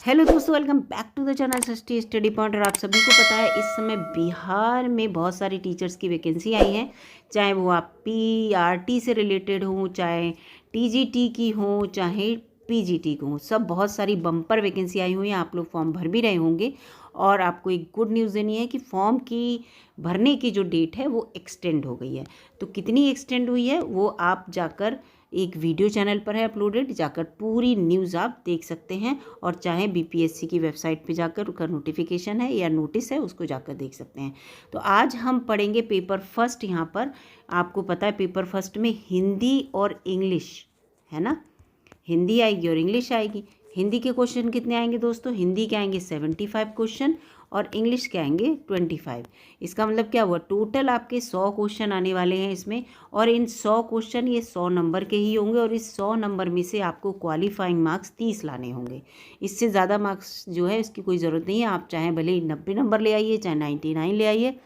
Hello दोस्तों, welcome back to the channel Srishti study point. और आप सभी को पता है इस समय बिहार में बहुत सारी टीचर्स की वैकेंसी आई हैं, चाहे वो आप पीआरटी से रिलेटेड हो, चाहे टीजीटी की हो, चाहे पीजीटी को हो। सब बहुत सारी बम्पर वैकेंसी आई हुई हैं। आप लोग फॉर्म भर भी रहे होंगे और आपको एक गुड न्यूज़ देनी है कि फॉर्म की भरने की जो डेट है वो एक्सटेंड हो गई है। तो कितनी एक्सटेंड हुई है वो आप जाकर एक वीडियो चैनल पर है अपलोडेड, जाकर पूरी न्यूज़ आप देख सकते हैं। और चाहे बीपीएससी की वेबसाइट पे जाकर उसका नोटिफिकेशन है या नोटिस है उसको जाकर देख सकते हैं। तो आज हम पढ़ेंगे पेपर फर्स्ट। यहाँ पर आपको पता है पेपर फर्स्ट में हिंदी और इंग्लिश है ना, हिंदी आएगी और इंग्लिश आएगी। हिंदी के क्वेश्चन कितने आएंगे दोस्तों? हिंदी के आएंगे 75 क्वेश्चन और इंग्लिश के आएंगे 25। इसका मतलब क्या हुआ, टोटल आपके 100 क्वेश्चन आने वाले हैं इसमें। और इन 100 क्वेश्चन ये 100 नंबर के ही होंगे और इस 100 नंबर में से आपको क्वालिफाइंग मार्क्स 30 लाने होंगे। इससे ज़्यादा मार्क्स जो है इसकी कोई ज़रूरत नहीं है। आप चाहे भले ही 90 नंबर ले आइए, चाहे 99 ले आइए,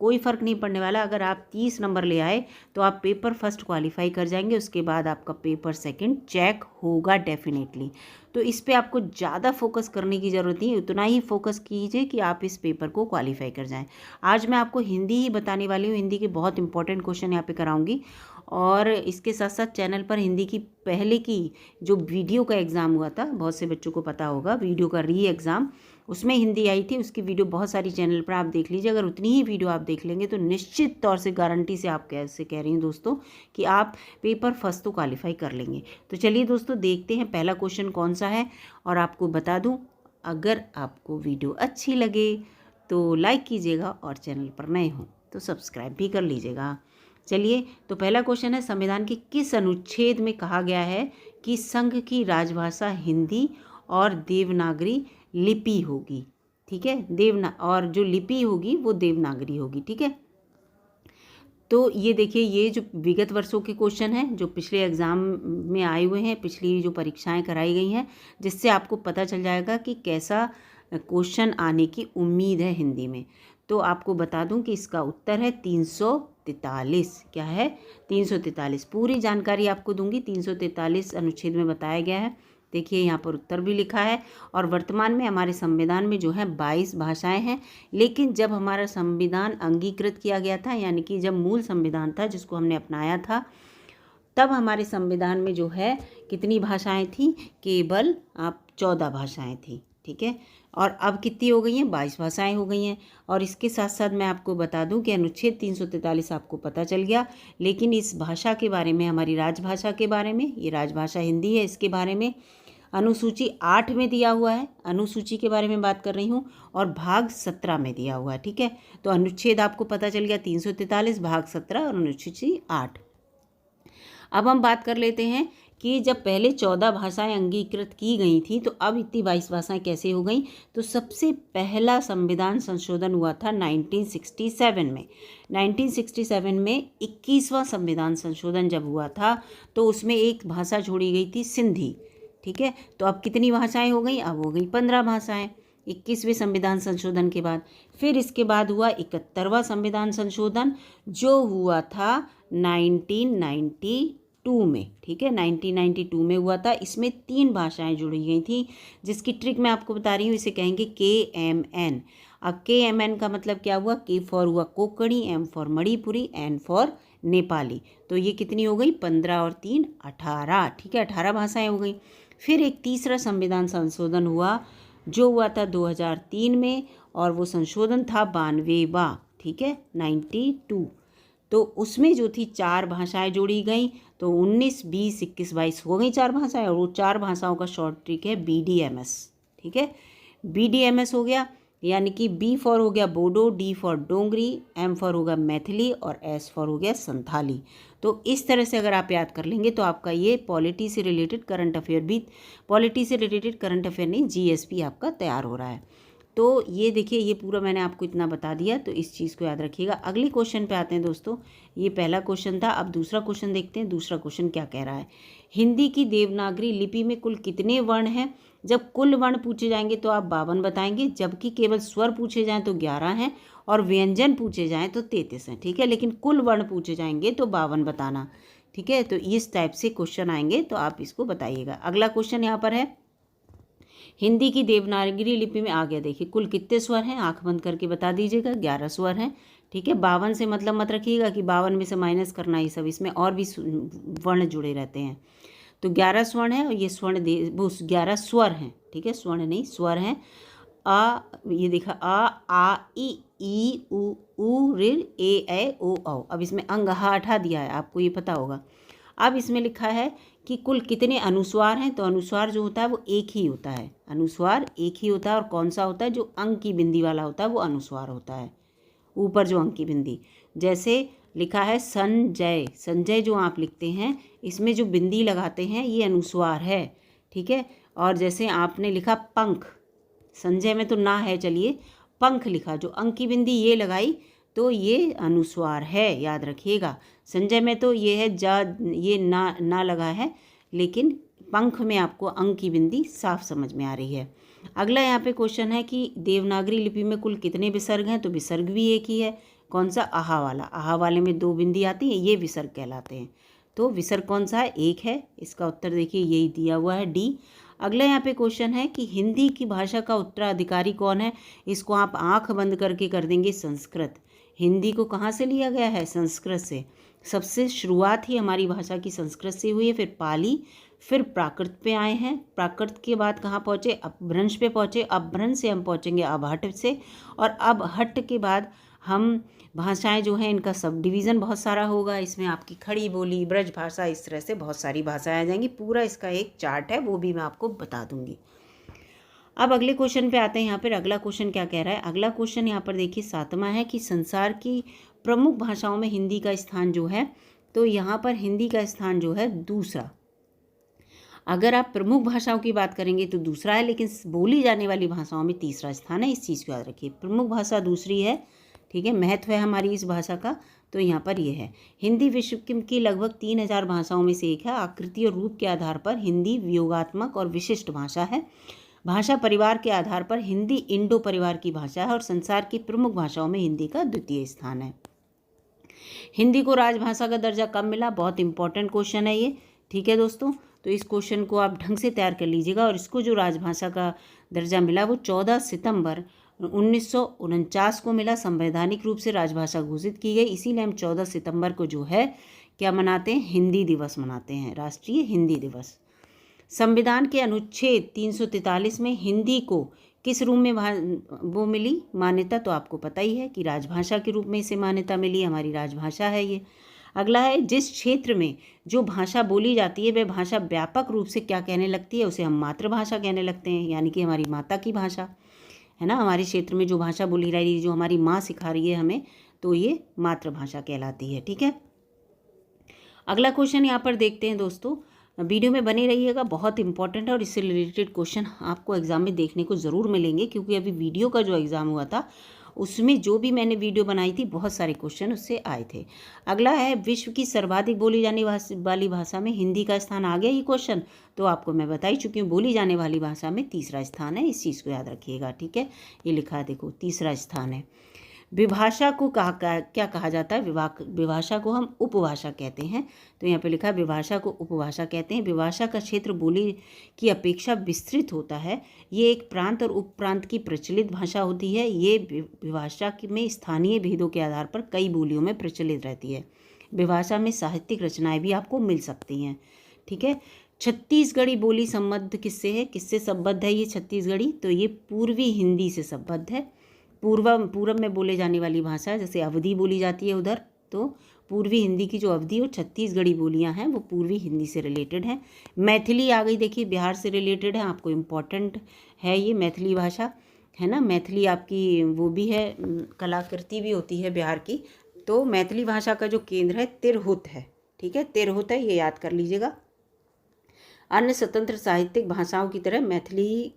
कोई फ़र्क नहीं पड़ने वाला। अगर आप 30 नंबर ले आए तो आप पेपर फर्स्ट क्वालिफाई कर जाएंगे। उसके बाद आपका पेपर सेकंड चेक होगा डेफिनेटली। तो इस पे आपको ज़्यादा फोकस करने की ज़रूरत नहीं है, उतना ही फोकस कीजिए कि आप इस पेपर को क्वालिफाई कर जाएं। आज मैं आपको हिंदी ही बताने वाली हूँ, हिंदी के बहुत इंपॉर्टेंट क्वेश्चन यहाँ पे कराऊंगी। और इसके साथ साथ चैनल पर हिंदी की पहले की जो वीडियो का एग्ज़ाम हुआ था, बहुत से बच्चों को पता होगा, वीडियो का री एग्ज़ाम, उसमें हिंदी आई थी। उसकी वीडियो बहुत सारी चैनल पर आप देख लीजिए। अगर उतनी ही वीडियो आप देख लेंगे तो निश्चित तौर से गारंटी से आप कैसे कह रही हूँ दोस्तों कि आप पेपर फर्स्ट तो क्वालिफाई कर लेंगे। तो चलिए दोस्तों देखते हैं पहला क्वेश्चन कौन सा है। और आपको बता दूँ, अगर आपको वीडियो अच्छी लगे तो लाइक कीजिएगा और चैनल पर नए हों तो सब्सक्राइब भी कर लीजिएगा। चलिए, तो पहला क्वेश्चन है, संविधान के किस अनुच्छेद में कहा गया है कि संघ की राजभाषा हिंदी और देवनागरी लिपि होगी? ठीक है, और जो लिपि होगी वो देवनागरी होगी। ठीक है, तो ये देखिए, ये जो विगत वर्षों के क्वेश्चन हैं जो पिछले एग्ज़ाम में आए हुए हैं, पिछली जो परीक्षाएं कराई गई हैं, जिससे आपको पता चल जाएगा कि कैसा क्वेश्चन आने की उम्मीद है हिंदी में। तो आपको बता दूं कि इसका उत्तर है 343। क्या है? 343। पूरी जानकारी आपको दूंगी। 343 अनुच्छेद में बताया गया है। देखिए यहाँ पर उत्तर भी लिखा है। और वर्तमान में हमारे संविधान में जो है 22 भाषाएं हैं। लेकिन जब हमारा संविधान अंगीकृत किया गया था, यानी कि जब मूल संविधान था जिसको हमने अपनाया था, तब हमारे संविधान में जो है कितनी भाषाएं थी? केवल आप 14 भाषाएं थी। ठीक है, और अब कितनी हो गई हैं? 22 भाषाएं हो गई हैं। और इसके साथ साथ मैं आपको बता दूं कि अनुच्छेद 343 आपको पता चल गया, लेकिन इस भाषा के बारे में, हमारी राजभाषा के बारे में, ये राजभाषा हिंदी है, इसके बारे में अनुसूची 8 में दिया हुआ है। अनुसूची के बारे में बात कर रही हूँ। और भाग 17 में दिया हुआ है। ठीक है, तो अनुच्छेद आपको पता चल गया 343, भाग 17 और अनुसूची 8। अब हम बात कर लेते हैं कि जब पहले 14 भाषाएं अंगीकृत की गई थी तो अब इतनी 22 भाषाएं कैसे हो गई? तो सबसे पहला संविधान संशोधन हुआ था 1967 में। 1967 में 21वां संविधान संशोधन जब हुआ था तो उसमें एक भाषा छोड़ी गई थी, सिंधी। ठीक है, तो अब कितनी भाषाएं हो गई? अब हो गई 15 भाषाएं 21वें संविधान संशोधन के बाद। फिर इसके बाद हुआ 71वां संविधान संशोधन, जो हुआ था 1992 में। ठीक है, 1992 में हुआ था। इसमें 3 भाषाएं जुड़ी गई थी, जिसकी ट्रिक मैं आपको बता रही हूँ। इसे कहेंगे KMN। अब KMN का मतलब क्या हुआ? K फॉर हुआ Konkani, M for Manipuri, N for Nepali. तो ये कितनी हो गई? 15 और 3 18। ठीक है, 18 भाषाएं हो गई। फिर एक तीसरा संविधान संशोधन हुआ जो हुआ था 2003 में, और वो संशोधन था 92वां। ठीक है, 92। तो उसमें जो थी 4 भाषाएं जोड़ी गई, तो 19, 20, 21, 22 हो गई 4 भाषाएं। और वो 4 भाषाओं का शॉर्ट ट्रिक है BDMS। ठीक है, BDMS हो गया, यानी कि B फॉर हो गया Bodo, D for Dogri, M for होगा मैथिली और S फॉर हो गया संथाली। तो इस तरह से अगर आप याद कर लेंगे तो आपका ये पॉलिटी से रिलेटेड करंट अफेयर भी, पॉलिटी से रिलेटेड करंट अफेयर नहीं, GSP आपका तैयार हो रहा है। तो ये देखिए, ये पूरा मैंने आपको इतना बता दिया, तो इस चीज़ को याद रखिएगा। अगले क्वेश्चन पे आते हैं दोस्तों। ये पहला क्वेश्चन था, अब दूसरा क्वेश्चन देखते हैं। दूसरा क्वेश्चन क्या कह रहा है? हिंदी की देवनागरी लिपि में कुल कितने वर्ण हैं? जब कुल वर्ण पूछे जाएंगे तो आप 52 बताएंगे, जबकि केवल स्वर पूछे जाएं तो 11 हैं और व्यंजन पूछे जाएं तो 33 हैं। ठीक है, लेकिन कुल वर्ण पूछे जाएंगे तो 52 बताना। ठीक है, तो इस टाइप से क्वेश्चन आएंगे तो आप इसको बताइएगा। अगला क्वेश्चन यहाँ पर है, हिंदी की देवनागरी लिपि में आ गया, देखिए कुल कितने स्वर हैं, आंख बंद करके बता दीजिएगा, 11 स्वर हैं। ठीक है, 52 से मतलब मत रखिएगा कि 52 में से माइनस करना, ये सब इसमें और भी वर्ण जुड़े रहते हैं। तो 11 स्वर्ण है और ये स्वर्ण वो 11 स्वर हैं। ठीक है, स्वर्ण नहीं स्वर हैं। आ, ये देखा आ ई उ ऋ ए ओ औ। अब इसमें अंग हा हटा दिया है, आपको ये पता होगा। अब इसमें लिखा है कि कुल कितने अनुस्वार हैं, तो अनुस्वार जो होता है वो एक ही होता है, अनुस्वार एक ही होता है। और कौन सा होता है, जो अंक की बिंदी वाला होता है वो अनुस्वार होता है, ऊपर जो अंक की बिंदी। जैसे लिखा है संजय, संजय जो आप लिखते हैं इसमें जो बिंदी लगाते हैं ये अनुस्वार है। ठीक है, और जैसे आपने लिखा पंख, संजय में तो ना है, चलिए पंख लिखा, जो अंक की बिंदी ये लगाई तो ये अनुस्वार है, याद रखिएगा। संजय में तो ये है जा, ये ना लगा है, लेकिन पंख में आपको अंक की बिंदी साफ समझ में आ रही है। अगला यहाँ पे क्वेश्चन है कि देवनागरी लिपि में कुल कितने विसर्ग हैं, तो विसर्ग भी एक ही है। कौन सा, आहा वाला, आहा वाले में 2 बिंदी आती हैं, ये विसर्ग कहलाते हैं। तो विसर्ग कौन सा है, एक है। इसका उत्तर देखिए यही दिया हुआ है, डी। अगला यहाँ पे क्वेश्चन है कि हिंदी की भाषा का उत्तराधिकारी कौन है, इसको आप आंख बंद करके कर देंगे संस्कृत। हिंदी को कहाँ से लिया गया है, संस्कृत से। सबसे शुरुआत ही हमारी भाषा की संस्कृत से हुई है, फिर पाली, फिर प्राकृत पे आए हैं, प्राकृत के बाद कहाँ पहुँचे, अपभ्रंश पे पहुँचे, अपभ्रंश से हम पहुँचेंगे अबहट से, और अबहट के बाद हम भाषाएं जो हैं इनका सब डिवीज़न बहुत सारा होगा। इसमें आपकी खड़ी बोली, ब्रज भाषा, इस तरह से बहुत सारी भाषाएं आ जाएंगी। पूरा इसका एक चार्ट है, वो भी मैं आपको बता दूंगी। अब अगले क्वेश्चन पे आते हैं। यहाँ पर अगला क्वेश्चन क्या कह रहा है, अगला क्वेश्चन यहाँ पर देखिए 7वां है कि संसार की प्रमुख भाषाओं में हिंदी का स्थान जो है, तो यहाँ पर हिंदी का स्थान जो है दूसरा। अगर आप प्रमुख भाषाओं की बात करेंगे तो दूसरा है, लेकिन बोली जाने वाली भाषाओं में तीसरा स्थान है। इस चीज़ को याद रखिए, प्रमुख भाषा दूसरी है। ठीक है, महत्व है हमारी इस भाषा का, तो यहाँ पर ये है। हिंदी विश्व की लगभग 3000 भाषाओं में से एक है। आकृति और रूप के आधार पर हिंदी वियोगात्मक और विशिष्ट भाषा है। भाषा परिवार के आधार पर हिंदी इंडो परिवार की भाषा है और संसार की प्रमुख भाषाओं में हिंदी का द्वितीय स्थान है। हिंदी को राजभाषा का दर्जा कब मिला, बहुत इंपॉर्टेंट क्वेश्चन है ये। ठीक है दोस्तों, तो इस क्वेश्चन को आप ढंग से तैयार कर लीजिएगा। और इसको जो राजभाषा का दर्जा मिला वो 14 सितंबर 1949 को मिला। संवैधानिक रूप से राजभाषा घोषित की गई, इसीलिए हम 14 सितंबर को जो है क्या मनाते हैं, हिंदी दिवस मनाते हैं, राष्ट्रीय हिंदी दिवस। संविधान के अनुच्छेद 343 में हिंदी को किस रूप में वो मिली मान्यता, तो आपको पता ही है कि राजभाषा के रूप में इसे मान्यता मिली, हमारी राजभाषा है ये। अगला है, जिस क्षेत्र में जो भाषा बोली जाती है वह भाषा व्यापक रूप से क्या कहने लगती है, उसे हम मातृभाषा कहने लगते हैं, यानी कि हमारी माता की भाषा है ना। हमारे क्षेत्र में जो भाषा बोली रही है, जो हमारी माँ सिखा रही है हमें, तो ये मातृभाषा कहलाती है। ठीक है, अगला क्वेश्चन यहाँ पर देखते हैं दोस्तों, वीडियो में बने रहिएगा, बहुत इंपॉर्टेंट है और इससे रिलेटेड क्वेश्चन आपको एग्जाम में देखने को ज़रूर मिलेंगे, क्योंकि अभी वीडियो का जो एग्ज़ाम हुआ था उसमें जो भी मैंने वीडियो बनाई थी बहुत सारे क्वेश्चन उससे आए थे। अगला है, विश्व की सर्वाधिक बोली जाने वाली भाषा में हिंदी का स्थान आ गया। ये क्वेश्चन तो आपको मैं बता ही चुकी हूँ, बोली जाने वाली भाषा में तीसरा स्थान है, इस चीज़ को याद रखिएगा। ठीक है, ये लिखा है देखो, तीसरा स्थान है। विभाषा को क्या कहा जाता है, विभाषा को हम उपभाषा कहते हैं। तो यहाँ पे लिखा है विभाषा को उपभाषा कहते हैं। विभाषा का क्षेत्र बोली की अपेक्षा विस्तृत होता है। ये एक प्रांत और उपप्रांत की प्रचलित भाषा होती है। ये विभाषा में स्थानीय भेदों के आधार पर कई बोलियों में प्रचलित रहती है। विभाषा में साहित्यिक रचनाएं भी आपको मिल सकती हैं। ठीक है, छत्तीसगढ़ी बोली संबद्ध किससे है, किससे संबद्ध है ये छत्तीसगढ़ी, तो ये पूर्वी हिंदी से संबद्ध है। पूर्व में बोले जाने वाली भाषा है, जैसे अवधी बोली जाती है उधर, तो पूर्वी हिंदी की जो अवधी और छत्तीसगढ़ी बोलियां हैं वो पूर्वी हिंदी से रिलेटेड हैं। मैथिली आ गई, देखिए बिहार से रिलेटेड है, आपको इम्पॉर्टेंट है ये मैथिली भाषा, है ना। मैथिली आपकी वो भी है, कलाकृति भी होती है बिहार की। तो मैथिली भाषा का जो केंद्र है तिरहुत है। ठीक है, तिरहुत है, ये याद कर लीजिएगा। अन्य स्वतंत्र साहित्यिक भाषाओं की तरह मैथिली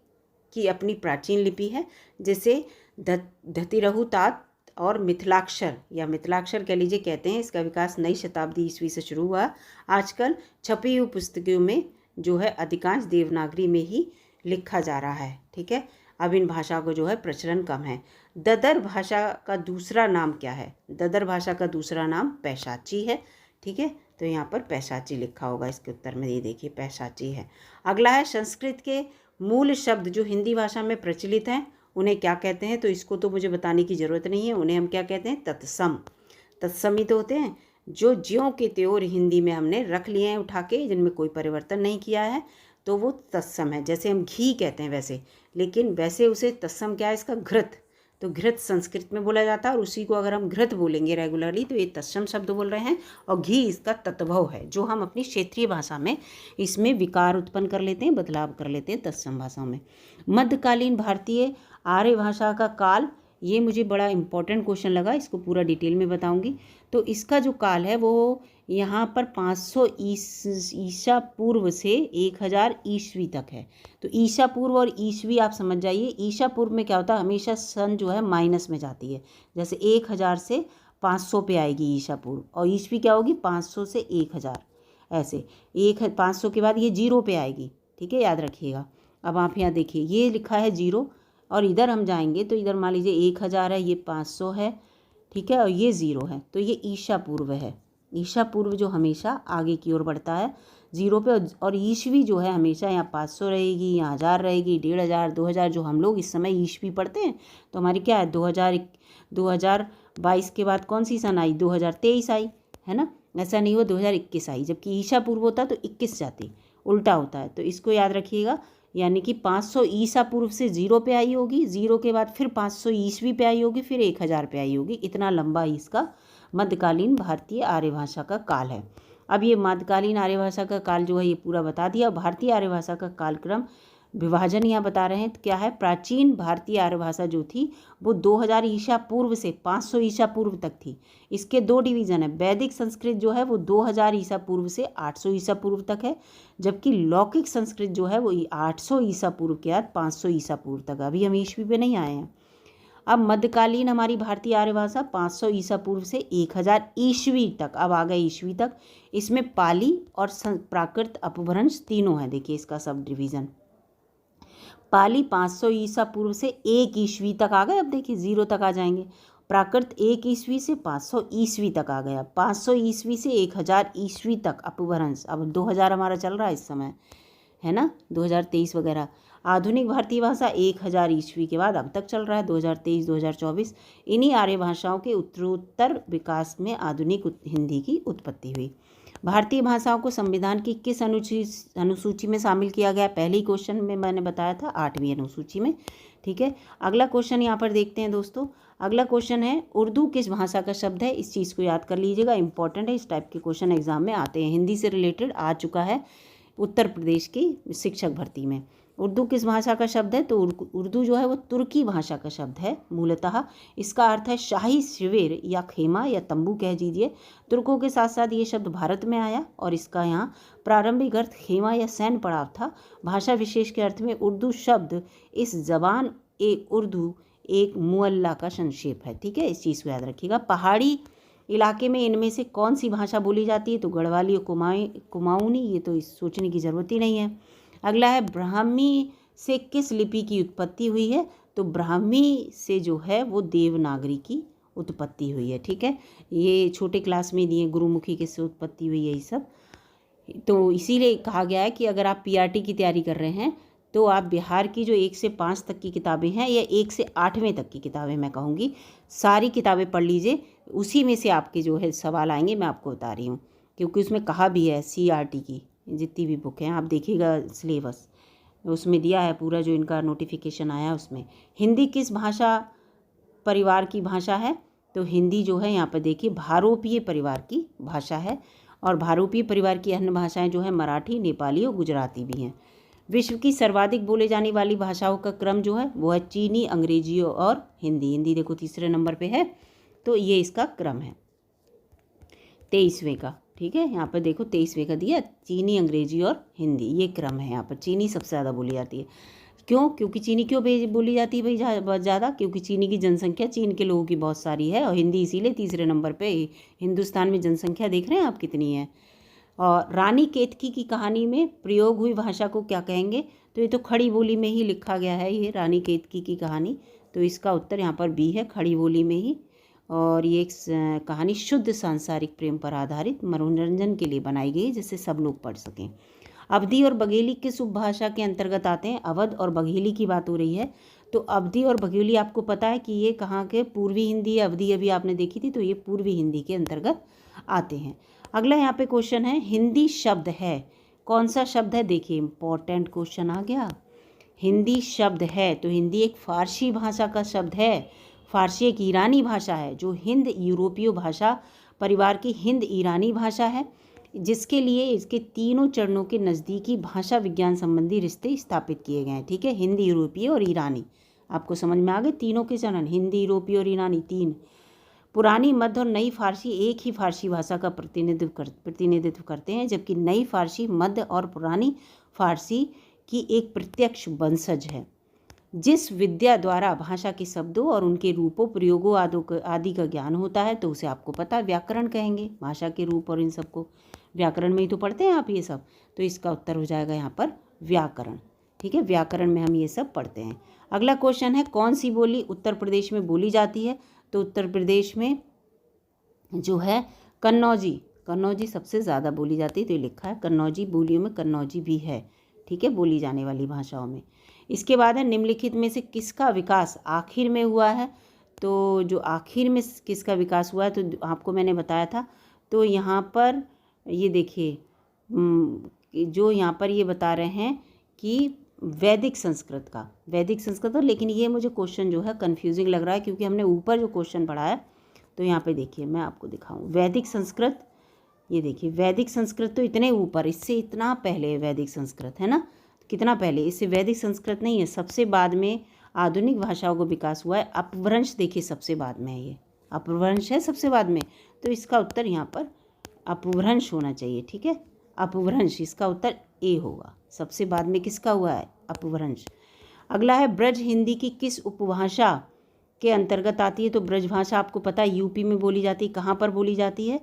की अपनी प्राचीन लिपि है, जैसे धतिरहुतात और मिथिलाक्षर या मिथिलाक्षर कह लीजिए कहते हैं। इसका विकास नई शताब्दी ईस्वी से शुरू हुआ। आजकल छपी हुई पुस्तकों में जो है अधिकांश देवनागरी में ही लिखा जा रहा है। ठीक है, अब इन भाषा को जो है प्रचलन कम है। ददर भाषा का दूसरा नाम क्या है, ददर भाषा का दूसरा नाम पैशाची है। ठीक है, तो यहाँ पर पैशाची लिखा होगा इसके उत्तर में, ये देखिए पैशाची है। अगला है, संस्कृत के मूल शब्द जो हिंदी भाषा में प्रचलित हैं उन्हें क्या कहते हैं, तो इसको तो मुझे बताने की ज़रूरत नहीं है। उन्हें हम क्या कहते हैं, तत्सम। तत्समी तो होते हैं जो ज्यों के त्यों हिंदी में हमने रख लिए हैं उठा के, जिनमें कोई परिवर्तन नहीं किया है, तो वो तत्सम है। जैसे हम घी कहते हैं वैसे, लेकिन वैसे उसे तत्सम क्या है इसका, घृत। तो घृत संस्कृत में बोला जाता है और उसी को अगर हम घृत बोलेंगे रेगुलरली तो ये तत्सम शब्द बोल रहे हैं। और घी इसका तत्भव है जो हम अपनी क्षेत्रीय भाषा में इसमें विकार उत्पन्न कर लेते हैं, बदलाव कर लेते हैं तत्सम भाषाओं में। मध्यकालीन भारतीय आर्य भाषा का काल, ये मुझे बड़ा इंपॉर्टेंट क्वेश्चन लगा, इसको पूरा डिटेल में बताऊंगी। तो इसका जो काल है वो यहाँ पर 500 ईसा पूर्व से 1000 ईस्वी तक है। तो ईसा पूर्व और ईस्वी आप समझ जाइए। ईसा पूर्व में क्या होता है, हमेशा सन जो है माइनस में जाती है। जैसे 1000 से 500 पे आएगी ईसा पूर्व, और ईस्वी क्या होगी 500 से 1000, ऐसे 500 के बाद ये 0 पे आएगी। ठीक है, याद रखिएगा। अब आप यहाँ देखिए ये लिखा है 0, और इधर हम जाएंगे तो इधर मान लीजिए 1000 है, ये 500 है, ठीक है, और ये 0 है, तो ये ईसा पूर्व है। ईसा पूर्व जो हमेशा आगे की ओर बढ़ता है 0 पे, और ईस्वी जो है हमेशा यहाँ 500 रहेगी, यहाँ 1000 रहेगी, 1500, 2000। जो हम लोग इस समय ईस्वी पढ़ते हैं तो हमारी क्या है 2022 के बाद कौन सी सन आई, 2023 आई, है ना। ऐसा नहीं हुआ 2021 आई, जबकि ईसा पूर्व होता तो 21 जाती, उल्टा होता है। तो इसको याद रखिएगा, यानी कि 500 ईसा पूर्व से 0 पे आई होगी, 0 के बाद फिर 500 ईस्वी पे आई होगी, फिर 1000 पे आई होगी। इतना लंबा इसका मध्यकालीन भारतीय आर्य भाषा का काल है। अब ये मध्यकालीन आर्य भाषा का काल जो है ये पूरा बता दिया। भारतीय आर्य भाषा का कालक्रम विभाजन यहाँ बता रहे हैं, तो क्या है, प्राचीन भारतीय आर्य भाषा जो थी वो 2000 ईसा पूर्व से 500 ईसा पूर्व तक थी। इसके 2 डिवीज़न है। वैदिक संस्कृत जो है वो 2000 ईसा पूर्व से 800 ईसा पूर्व तक है, जबकि लौकिक संस्कृत जो है वो 800 ईसा पूर्व के बाद 500 ईसा पूर्व तक। अभी हम ईस्वी पे नहीं आए हैं। अब मध्यकालीन हमारी भारतीय आर्य भाषा 500 ईसा पूर्व से 1000 ईस्वी तक, अब आ गए ईस्वी तक। इसमें पाली और प्राकृत अपभ्रंश तीनों हैं। देखिए इसका सब डिवीज़न, पाली 500 ईसा पूर्व से 1 ईस्वी तक आ गए। अब देखिए 0 तक आ जाएंगे। प्राकृत 1 ईस्वी से 500 ईस्वी तक आ गया, 500 ईस्वी से 1000 ईस्वी तक अपभ्रंश। अब 2000 हमारा चल रहा है इस समय, है ना, 2023 वगैरह। आधुनिक भारतीय भाषा 1000 ईस्वी के बाद अब तक चल रहा है, 2023 2024। इन्हीं आर्य भाषाओं के उत्तरोत्तर विकास में आधुनिक हिंदी की उत्पत्ति हुई। भारतीय भाषाओं को संविधान की किस अनुसूची में शामिल किया गया, पहले ही क्वेश्चन में मैंने बताया था, 8वीं अनुसूची में। ठीक है, अगला क्वेश्चन यहाँ पर देखते हैं दोस्तों। अगला क्वेश्चन है उर्दू किस भाषा का शब्द है। इस चीज़ को याद कर लीजिएगा, इंपॉर्टेंट है, इस टाइप के क्वेश्चन एग्जाम में आते हैं। हिंदी से रिलेटेड आ चुका है उत्तर प्रदेश की शिक्षक भर्ती में। उर्दू किस भाषा का शब्द है, तो उर्दू जो है वो तुर्की भाषा का शब्द है मूलतः। इसका अर्थ है शाही शिविर या खेमा या तंबू कह दीजिए। तुर्कों के साथ साथ ये शब्द भारत में आया और इसका यहाँ प्रारंभिक अर्थ खेमा या सैन्य पड़ाव था। भाषा विशेष के अर्थ में उर्दू शब्द इस जबान उर्दू एक मुअल्ला का संक्षेप है। ठीक है, इस चीज़ को याद रखिएगा। पहाड़ी इलाके में इनमें से कौन सी भाषा बोली जाती है, तो गढ़वाली और कुमाऊनी। ये तो सोचने की ज़रूरत ही नहीं है। अगला है ब्राह्मी से किस लिपि की उत्पत्ति हुई है, तो ब्राह्मी से जो है वो देवनागरी की उत्पत्ति हुई है। ठीक है, ये छोटे क्लास में दिए, गुरुमुखी किससे उत्पत्ति हुई है, ये सब। तो इसीलिए कहा गया है कि अगर आप पीआरटी की तैयारी कर रहे हैं तो आप बिहार की जो 1 से 5 तक की किताबें हैं या 1 से 8वें तक की किताबें मैं कहूँगी, सारी किताबें पढ़ लीजिए। उसी में से आपके जो है सवाल आएंगे, मैं आपको बता रही हूँ, क्योंकि उसमें कहा भी है सीआरटी की जितनी भी बुक हैं, आप देखिएगा सिलेबस उसमें दिया है पूरा, जो इनका नोटिफिकेशन आया उसमें। हिंदी किस भाषा परिवार की भाषा है, तो हिंदी जो है यहाँ पर देखिए भारोपीय परिवार की भाषा है। और भारोपीय परिवार की अन्य भाषाएं जो है मराठी, नेपाली और गुजराती भी हैं। विश्व की सर्वाधिक बोले जाने वाली भाषाओं का क्रम जो है वो है चीनी, अंग्रेजी और हिंदी। हिंदी देखो तीसरे नंबर पे है, तो ये इसका क्रम है 23वें का। ठीक है, यहाँ पर देखो 23वें का दिया, चीनी, अंग्रेजी और हिंदी, ये क्रम है। यहाँ पर चीनी सबसे ज़्यादा बोली जाती है। क्यों, क्योंकि चीनी क्यों बोली जाती है भाई बहुत ज़्यादा, क्योंकि चीनी की जनसंख्या चीन के लोगों की बहुत सारी है, और हिंदी इसीलिए तीसरे नंबर पे। हिंदुस्तान में जनसंख्या देख रहे हैं आप कितनी है। और रानी केतकी की कहानी में प्रयोग हुई भाषा को क्या कहेंगे, तो ये तो खड़ी बोली में ही लिखा गया है, ये रानी केतकी की कहानी। तो इसका उत्तर यहाँ पर बी है, खड़ी बोली में ही। और ये एक कहानी शुद्ध सांसारिक प्रेम पर आधारित मनोरंजन के लिए बनाई गई, जिससे सब लोग पढ़ सकें। अवधी और बघेली किस उपभाषा के अंतर्गत आते हैं? अवध और बघेली की बात हो रही है, तो अवधी और बघेली आपको पता है कि ये कहाँ के? पूर्वी हिंदी है। अवधी अभी आपने देखी थी, तो ये पूर्वी हिंदी के अंतर्गत आते हैं। अगला यहाँ पे क्वेश्चन है, हिंदी शब्द है, कौन सा शब्द है? देखिए इंपॉर्टेंट क्वेश्चन आ गया। हिंदी शब्द है, तो हिंदी एक फारसी भाषा का शब्द है। फारसी एक ईरानी भाषा है जो हिंद यूरोपीय भाषा परिवार की हिंद ईरानी भाषा है, जिसके लिए इसके तीनों चरणों के नज़दीकी भाषा विज्ञान संबंधी रिश्ते स्थापित किए गए हैं। ठीक है, हिंद यूरोपीय और ईरानी, आपको समझ में आ गए तीनों के चरण, हिंदी यूरोपीय और ईरानी तीन। पुरानी मध्य और नई फारसी एक ही फारसी भाषा का प्रतिनिधित्व करते हैं, जबकि नई फारसी मध्य और पुरानी फारसी की एक प्रत्यक्ष वंशज है। जिस विद्या द्वारा भाषा के शब्दों और उनके रूपों प्रयोगों आदि का ज्ञान होता है, तो उसे आपको पता है व्याकरण कहेंगे। भाषा के रूप और इन सबको व्याकरण में ही तो पढ़ते हैं आप ये सब, तो इसका उत्तर हो जाएगा यहाँ पर व्याकरण। ठीक है, व्याकरण में हम ये सब पढ़ते हैं। अगला क्वेश्चन है, कौन सी बोली उत्तर प्रदेश में बोली जाती है? तो उत्तर प्रदेश में जो है कन्नौजी सबसे ज़्यादा बोली जाती है, तो ये लिखा है कन्नौजी, बोलियों में कन्नौजी भी है। ठीक है, बोली जाने वाली भाषाओं में। इसके बाद है, निम्नलिखित में से किसका विकास आखिर में हुआ है? तो जो आखिर में किसका विकास हुआ है, तो आपको मैंने बताया था। तो यहाँ पर ये देखिए, जो यहाँ पर ये बता रहे हैं कि वैदिक संस्कृत का, लेकिन ये मुझे क्वेश्चन जो है कन्फ्यूजिंग लग रहा है, क्योंकि हमने ऊपर जो क्वेश्चन पढ़ा है, तो यहाँ पे देखिए मैं आपको दिखाऊं, वैदिक संस्कृत, ये देखिए वैदिक संस्कृत तो इतने ऊपर, इससे इतना पहले वैदिक संस्कृत है ना, कितना पहले, इससे वैदिक संस्कृत नहीं है, सबसे बाद में आधुनिक भाषाओं को विकास हुआ है। अपभ्रंश देखिए सबसे बाद में है, ये अपभ्रंश है सबसे बाद में, तो इसका उत्तर यहाँ पर अपभ्रंश होना चाहिए। ठीक है, अपभ्रंश, इसका उत्तर ए होगा। सबसे बाद में किसका हुआ है? अपभ्रंश। अगला है, ब्रज हिंदी की किस उपभाषा के अंतर्गत आती है? तो ब्रज भाषा आपको पता है यूपी में बोली जाती है। कहाँ पर बोली जाती है?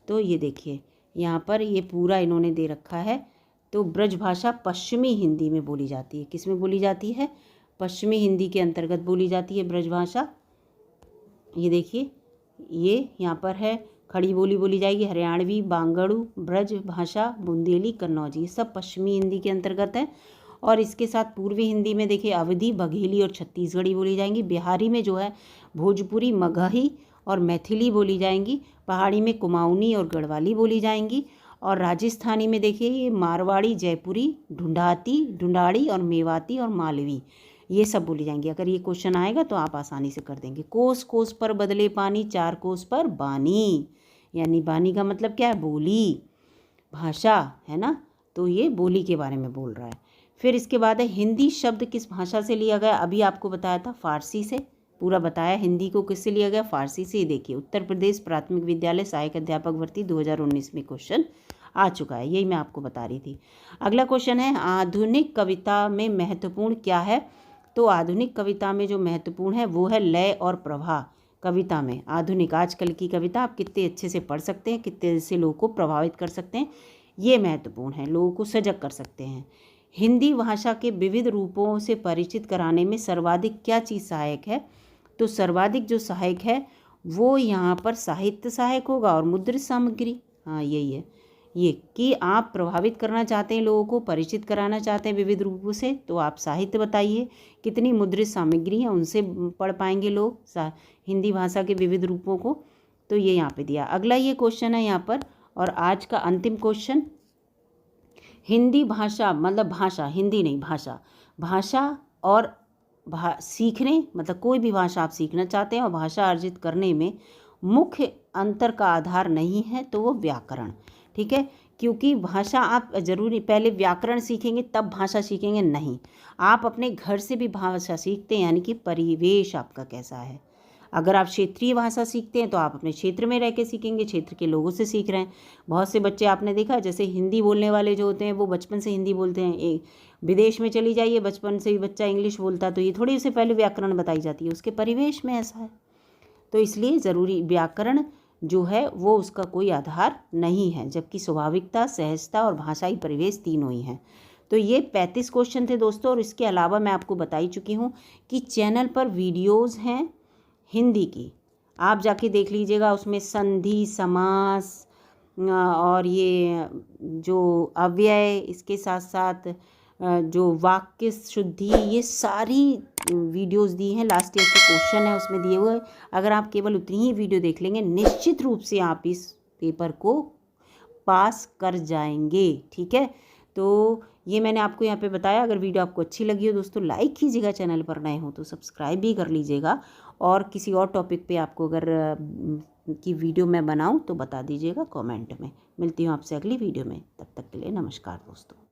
तो ये देखिए यहाँ पर ये पूरा इन्होंने दे रखा है। तो ब्रज भाषा पश्चिमी हिंदी में बोली जाती है। किस में बोली जाती है? पश्चिमी हिंदी के अंतर्गत बोली जाती है ब्रज भाषा। ये देखिए ये यहाँ पर है, खड़ी बोली बोली जाएगी, हरियाणवी, बांगड़ू, ब्रज भाषा, बुंदेली, कन्नौजी, ये सब पश्चिमी हिंदी के अंतर्गत है। और इसके साथ पूर्वी हिंदी में देखिए अवधी, बघेली और छत्तीसगढ़ी बोली जाएंगी। बिहारी में जो है भोजपुरी, मगही और मैथिली बोली जाएंगी। पहाड़ी में कुमाऊनी और गढ़वाली बोली जाएंगी। और राजस्थानी में देखिए ये मारवाड़ी, जयपुरी, ढूंढाड़ी और मेवाती और मालवी, ये सब बोली जाएंगी। अगर ये क्वेश्चन आएगा तो आप आसानी से कर देंगे। कोस कोस पर बदले पानी, चार कोस पर बानी, यानी बानी का मतलब क्या है? बोली, भाषा है ना, तो ये बोली के बारे में बोल रहा है। फिर इसके बाद है, हिंदी शब्द किस भाषा से लिया गया? अभी आपको बताया था फारसी से, पूरा बताया हिंदी को किससे लिया गया? फारसी से। देखिए उत्तर प्रदेश प्राथमिक विद्यालय सहायक अध्यापक भर्ती 2019 में क्वेश्चन आ चुका है, यही मैं आपको बता रही थी। अगला क्वेश्चन है, आधुनिक कविता में महत्वपूर्ण क्या है? तो आधुनिक कविता में जो महत्वपूर्ण है वो है लय और प्रवाह। कविता में आधुनिक आजकल की कविता आप कितने अच्छे से पढ़ सकते हैं, कितने से लोगों को प्रभावित कर सकते हैं, ये महत्वपूर्ण है, लोगों को सजग कर सकते हैं। हिंदी भाषा के विविध रूपों से परिचित कराने में सर्वाधिक क्या चीज़ सहायक है? तो सर्वाधिक जो सहायक है वो यहाँ पर साहित्य सहायक होगा और मुद्रित सामग्री। हाँ यही है, ये कि आप प्रभावित करना चाहते हैं, लोगों को परिचित कराना चाहते हैं विविध रूपों से, तो आप साहित्य बताइए, कितनी मुद्रित सामग्री है उनसे पढ़ पाएंगे लोग हिंदी भाषा के विविध रूपों को। तो ये यहाँ पे दिया। अगला ये क्वेश्चन है यहाँ पर, और आज का अंतिम क्वेश्चन, हिंदी भाषा मतलब भाषा, हिंदी नहीं भाषा, भाषा और सीखने मतलब कोई भी भाषा आप सीखना चाहते हैं और भाषा अर्जित करने में मुख्य अंतर का आधार नहीं है तो वो व्याकरण। ठीक है, क्योंकि भाषा आप जरूरी पहले व्याकरण सीखेंगे तब भाषा सीखेंगे नहीं, आप अपने घर से भी भाषा सीखते हैं, यानी कि परिवेश आपका कैसा है। अगर आप क्षेत्रीय भाषा सीखते हैं तो आप अपने क्षेत्र में रह के सीखेंगे, क्षेत्र के लोगों से सीख रहे हैं। बहुत से बच्चे आपने देखा जैसे हिंदी बोलने वाले जो होते हैं वो बचपन से हिंदी बोलते हैं, विदेश में चली जाइए बचपन से ही बच्चा इंग्लिश बोलता है, तो ये थोड़ी उसे पहले व्याकरण बताई जाती है, उसके परिवेश में ऐसा है। तो इसलिए ज़रूरी व्याकरण जो है वो उसका कोई आधार नहीं है, जबकि स्वाभाविकता, सहजता और भाषाई परिवेश तीनों ही हैं। तो ये 35 क्वेश्चन थे दोस्तों, और इसके अलावा मैं आपको बता ही चुकी हूँ कि चैनल पर वीडियोज़ हैं हिंदी की, आप जाके देख लीजिएगा, उसमें संधि, समास, और ये जो अव्यय, इसके साथ साथ जो वाक्य शुद्धि, ये सारी वीडियोस दी हैं। लास्ट ईयर के क्वेश्चन है उसमें दिए हुए। अगर आप केवल उतनी ही वीडियो देख लेंगे, निश्चित रूप से आप इस पेपर को पास कर जाएंगे। ठीक है, तो ये मैंने आपको यहाँ पे बताया। अगर वीडियो आपको अच्छी लगी हो दोस्तों, लाइक कीजिएगा, चैनल पर नए हो तो सब्सक्राइब भी कर लीजिएगा, और किसी और टॉपिक पे आपको अगर की वीडियो मैं बनाऊँ तो बता दीजिएगा कमेंट में। मिलती हूँ आपसे अगली वीडियो में, तब तक के लिए नमस्कार दोस्तों।